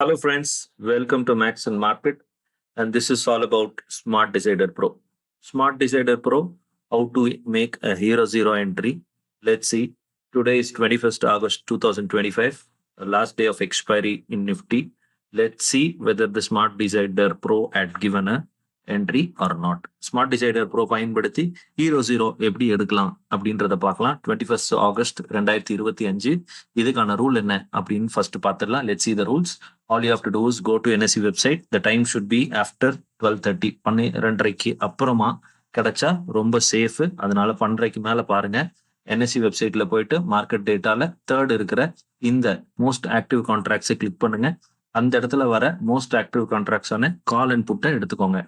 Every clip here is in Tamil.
Hello, friends. Welcome to Max and Market. And this is all about Smart Decider Pro. Smart Decider Pro, how to make a Hero Zero entry. Let's see. Today is 21st August 2025, the last day of expiry in Nifty. Let's see whether the Smart Decider Pro had given a entry or not. Smart Decider Pro பயன்படுத்தி ஹீரோ ஜீரோ எப்படி எடுக்கலாம் அப்படின்றத பார்க்கலாம். 21st August 2025 இதுக்கான ரூல் என்ன அப்படின்னு ஃபர்ஸ்ட் பார்த்துடலாம். Let's see the rules. All you have to do is go to NSE website. The time should be after 12:30. 12:30 அப்புறமா கிடைச்சா ரொம்ப சேஃப். அதனால 12:30 மேல பாருங்க. NSE வெப்சைட்ல போயிட்டு மார்க்கெட் டேட்டால தேர்ட் இருக்கிற இந்த மோஸ்ட் ஆக்டிவ் கான்ட்ராக்ட்ஸை கிளிக் பண்ணுங்க. அந்த இடத்துல வர மோஸ்ட் ஆக்டிவ் கான்ட்ராக்ட்ஸான கால் அண்ட் புட்டை எடுத்துக்கோங்க.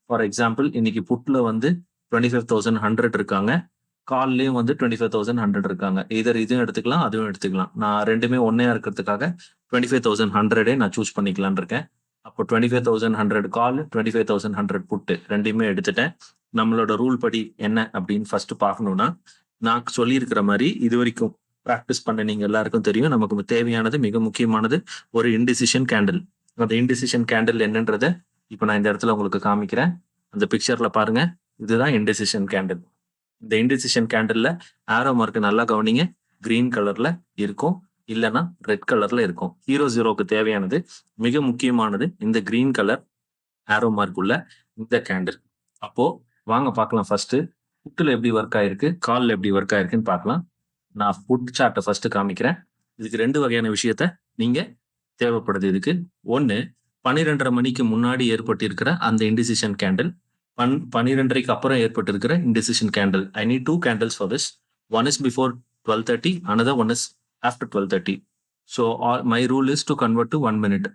ஃபார் எக்ஸாம்பிள் இன்னைக்கு புட்ல வந்து 25,100 இருக்காங்க, கால்லையும் வந்து 25,100 இருக்காங்க. இதுவும் எடுத்துக்கலாம், அதுவும் எடுத்துக்கலாம். நான் ரெண்டுமே ஒன்னையா இருக்கிறதுக்காக 25,100 நான் சூஸ் பண்ணிக்கலான் இருக்கேன். அப்போ 25,100 கால், 25,100 புட்டு ரெண்டையுமே எடுத்துட்டேன். நம்மளோட ரூல் படி என்ன அப்படின்னு ஃபர்ஸ்ட் பார்க்கணும்னா, நான் சொல்லியிருக்கிற மாதிரி இது வரைக்கும் ப்ராக்டிஸ் பண்ண நீங்க எல்லாருக்கும் தெரியும். நமக்கு தேவையானது மிக முக்கியமானது ஒரு இன்டிசிஷன் கேண்டில். அந்த இன்டிசிஷன் கேண்டில் என்னன்றத இப்போ நான் இந்த இடத்துல உங்களுக்கு காமிக்கிறேன். அந்த பிக்சர்ல பாருங்க, இதுதான் இன்டிசிஷன் கேண்டில். இந்த இன்டிசிஷன் கேண்டில்ல ஆரோ மார்க் நல்லா கவனிங்க, கிரீன் கலர்ல இருக்கும், இல்லைன்னா ரெட் கலர்ல இருக்கும். ஹீரோ ஜீரோக்கு தேவையானது மிக முக்கியமானது இந்த கிரீன் கலர் ஆரோ மார்க் உள்ள இந்த கேண்டில். அப்போ வாங்க பார்க்கலாம். ஃபர்ஸ்ட் புட்டுல எப்படி ஒர்க் ஆயிருக்கு, கால்ல எப்படி ஒர்க் ஆயிருக்குன்னு பார்க்கலாம். நான் புட் சார்ட்டை ஃபர்ஸ்ட் காமிக்கிறேன். இதுக்கு ரெண்டு வகையான விஷயத்த நீங்க தேவைப்படுது. இதுக்கு ஒன்னு 12:30 மணிக்கு முன்னாடி ஏற்பட்டிருக்கிற அந்த இன்டிசிஷன் கேண்டில், 12:30க்கு அப்புறம் ஏற்பட்டிருக்கிற indecision candle. I need two candles for this. One is before 12:30, another one is after 12:30. So my rule is to convert to 1 minute.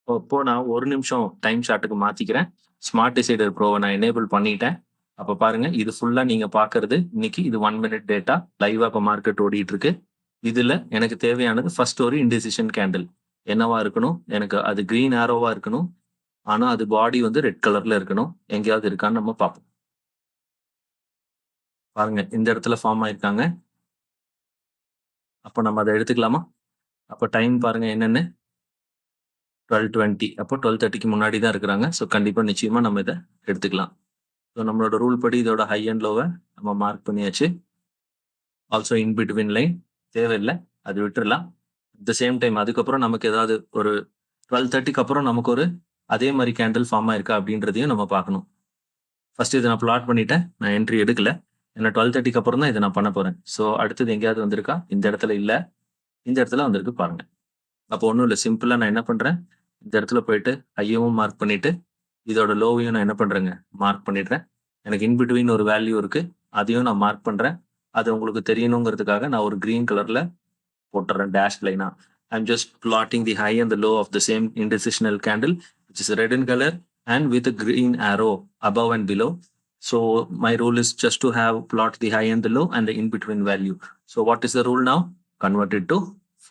இப்போ நான் ஒரு நிமிஷம் டைம் சார்ட்டுக்கு மாத்திக்கிறேன். ஸ்மார்ட் டிசைடர் ப்ரோவை நான் எனேபிள் பண்ணிட்டேன். அப்ப பாருங்க, இது ஃபுல்லா நீங்க பாக்குறது இன்னைக்கு இது 1 minute டேட்டா லைவா இப்போ மார்க்கெட் ஓடிட்டு இருக்கு. இதுல எனக்கு தேவையானது ஃபர்ஸ்ட் ஒரு இன்டிசிஷன் கேண்டில் என்னவா இருக்கணும், எனக்கு அது கிரீன் ஆரோவா இருக்கணும். ஆனா அது பாடி வந்து ரெட் கலர்ல இருக்கணும். எங்கேயாவது இருக்கான்னு நம்ம பார்ப்போம். பாருங்க, இந்த இடத்துல ஃபார்ம் ஆயிருக்காங்க. அப்போ நம்ம அதை எடுத்துக்கலாமா? அப்போ டைம் பாருங்க என்னன்னு, 12:20. அப்போ 12:30க்கு முன்னாடி தான் இருக்கிறாங்க. ஸோ கண்டிப்பா நிச்சயமா நம்ம இதை எடுத்துக்கலாம். ஸோ நம்மளோட ரூல் படி இதோட ஹை அண்ட் லோவை நம்ம மார்க் பண்ணியாச்சு. ஆல்சோ இன் பிட்வீன் லைன் தேவையில்லை, அது விட்டுறலாம். அட் த சேம் டைம் அதுக்கப்புறம் நமக்கு ஏதாவது ஒரு 12:30க்கு அப்புறம் நமக்கு ஒரு அதே மாதிரி கேண்டில் ஃபார்ம் ஆயிருக்கா அப்படின்றதையும் நம்ம பார்க்கணும். ஃபர்ஸ்ட் இதை நான் பிளாட் பண்ணிட்டேன், நான் என்ட்ரி எடுக்கல. ஏன்னா 12:30க்கு அப்புறம் தான் இதை நான் பண்ண போறேன். ஸோ அடுத்தது எங்கேயாவது வந்திருக்கா? இந்த இடத்துல இல்லை, இந்த இடத்துல வந்திருக்கு பாருங்க. அப்போ ஒன்றும் இல்லை, சிம்பிளா நான் என்ன பண்றேன், இந்த இடத்துல போயிட்டு ஹையவும் மார்க் பண்ணிட்டு இதோட லோவையும் நான் என்ன பண்றேங்க, மார்க் பண்ணிடுறேன். எனக்கு இன்பிட்வீன் ஒரு வேல்யூ இருக்கு, அதையும் நான் மார்க் பண்றேன். அது உங்களுக்கு தெரியணுங்கிறதுக்காக நான் ஒரு கிரீன் கலர்ல போட்டுறேன் டேஷ் லைனா. I'm just plotting the high and the low of the same indecisional candle, which is red in color and with a green arrow above and below. So my rule is just to have plot the high and the low and the in-between value. So what is the rule now? Convert it to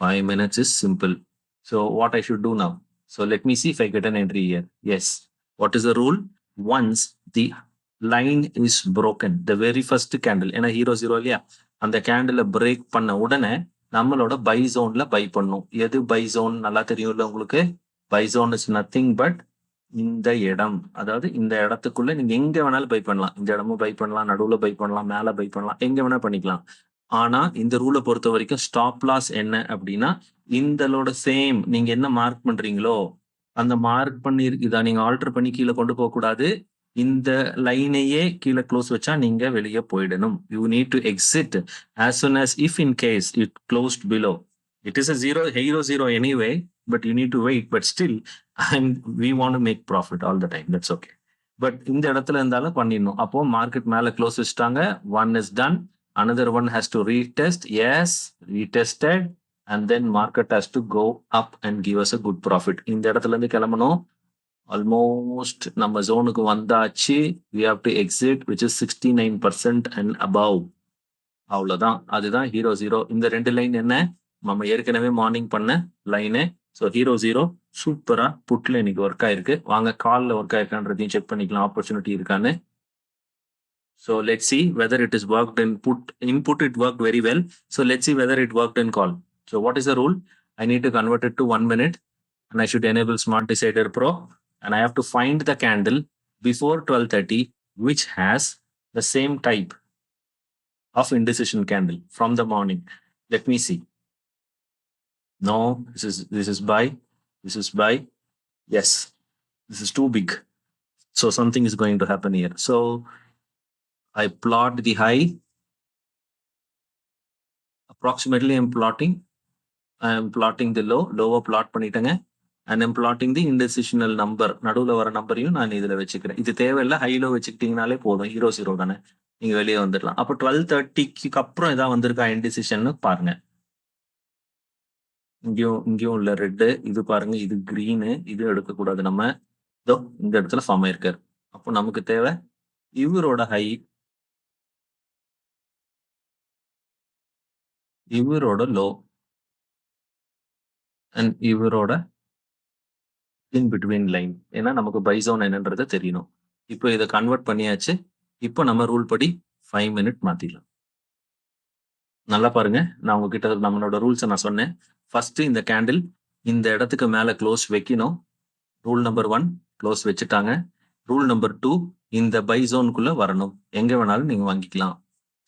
5 minutes is simple. So what I should do now? So let me see if I get an entry here. Yes. What is the rule? Once the line is broken, the very first candle, ஏன்னா ஹீரோ ஜீரோ இல்லையா, அந்த கேண்டில் பிரேக் பண்ண உடனே நம்மளோட பை ஜோன்ல பை பண்ணும். எது பை ஜோன் நல்லா தெரியும்ல உங்களுக்கு? Buy zone is nothing but இந்த இடம். அதாவது இந்த இடத்துக்குள்ள நீங்க எங்க வேணாலும் பை பண்ணலாம். இந்த இடமும் பை பண்ணலாம், நடுவுல பை பண்ணலாம், மேல பை பண்ணலாம், எங்க வேணா பண்ணிக்கலாம். ஆனா இந்த ரூலை பொறுத்த வரைக்கும் ஸ்டாப் லாஸ் என்ன அப்படின்னா, இந்தலோட சேம் நீங்க என்ன மார்க் பண்றீங்களோ அந்த மார்க் பண்ணி இதை நீங்க ஆல்டர் பண்ணி கீழே கொண்டு போக கூடாது. இந்த லைனையே கீழே க்ளோஸ் வச்சா நீங்க வெளியே போயிடணும். You need to exit as soon as if in case it closed below. It is a hero zero anyway, but you need to wait. But still, we want to make profit all the time. That's okay. But இந்த இடத்துல இருந்தாலும் பண்ணிடணும். அப்போ மார்க்கெட் மேல க்ளோஸ் வச்சுட்டாங்க. One is done, another one has to retest. Yes, retested, and then market has to go up and give us a good profit. இந்த இடத்துல இருந்து கிளம்பணும். ஆல்மோஸ்ட் நம்ம ஜோனுக்கு வந்தாச்சு. we have to exit which is 69% and above. அவ்வளவுதான், அதுதான் ஹீரோ ஜீரோ. இந்த ரெண்டு லைன் என்ன, நம்ம ஏற்கனவே மார்னிங் பண்ண லைனு. ஸோ ஹீரோ ஜீரோ சூப்பரா புட்ல இன்னைக்கு ஒர்க் ஆயிருக்கு. வாங்க கால்ல ஒர்க் ஆயிருக்கான்றதையும் செக் பண்ணிக்கலாம், ஆப்பர்ச்சுனிட்டி இருக்கான்னு. So let's see whether it is worked in put. Input it worked very well. So let's see whether it worked in call. So what is the rule? I need to convert it to 1 minute. and I should enable Smart Decider Pro, and I have to find the candle before 12:30 which has the same type of indecision candle from the morning. Let me see. No, this is buy. This is buy. Yes, this is too big. So something is going to happen here. So I plot the high. Approximately I'm plotting the low. Lower plot பண்ணிட்டேங்க. And I'm plotting the indecisional number. நடுவுல வர நம்பரையும் நான் இதுல வச்சுக்கிறேன். இது தேவையில்லை. ஹைலோ வச்சுக்கிட்டீங்கனாலே போதும். ஹீரோ ஜீரோ தானே. நீங்க வெளியே வந்துடலாம். அப்போ 12:30க்கு அப்புறம் ஏதாவது வந்திருக்கா இண்டிசிஷன் பாருங்க. இங்கேயும் உள்ள ரெட்டு, இது பாருங்க, இது கிரீனு, இது எடுக்கக்கூடாது நம்ம. இதோ இந்த இடத்துல ஃபார்ம் ஆயிருக்காரு. அப்போ நமக்கு தேவை இவரோட ஹை, இவரோட லோ, அண்ட் இவரோட இன் பிட்வீன் லைன். ஏன்னா நமக்கு பை ஜோன் என்னன்றது தெரியணும். இப்போ இதை கன்வெர்ட் பண்ணியாச்சு. இப்போ நம்ம ரூல் படி 5 மினிட் மாத்திடலாம். நல்லா பாருங்க, நான் உங்ககிட்ட நம்மளோட ரூல்ஸை நான் சொன்னேன். ஃபர்ஸ்ட் இந்த கேண்டில் இந்த இடத்துக்கு மேல க்ளோஸ் வைக்கணும். ரூல் நம்பர் 1 க்ளோஸ் வச்சுட்டாங்க. ரூல் நம்பர் 2 இந்த பை ஜோனுக்குள்ள வரணும். எங்க வேணாலும் நீங்க வாங்கிக்கலாம்.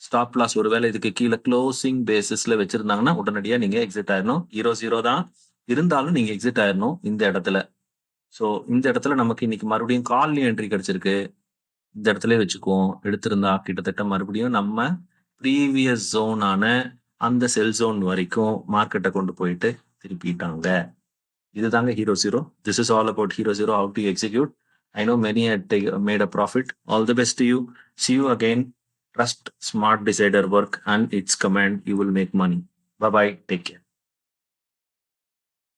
ஸ்டாப் லாஸ் ஒருவேளை இதுக்கு கீழே க்ளோசிங் பேசிஸ்ல வச்சிருந்தாங்கன்னா உடனடியா நீங்க எக்ஸிட் ஆயிடணும். 0 தான் இருந்தாலும் நீங்க எக்ஸிட் ஆயிடணும் இந்த இடத்துல. ஸோ இந்த இடத்துல நமக்கு இன்னைக்கு மறுபடியும் கால்னி என்ட்ரி கிடைச்சிருக்கு. இந்த இடத்துல வச்சுக்குவோம். எடுத்திருந்தா கிட்டத்தட்ட மறுபடியும் நம்ம ப்ரீவியஸ் ஜோனான அந்த செல் ஜோன் வரைக்கும் மார்க்கெட்டை கொண்டு போயிட்டு திருப்பிட்டாங்க. இதுதாங்க hero zero. This is all about hero zero, how to execute. I know many had made a profit. All the best to you. See you again. Trust Smart Decider work and its command. You will make money. Bye bye. Take care.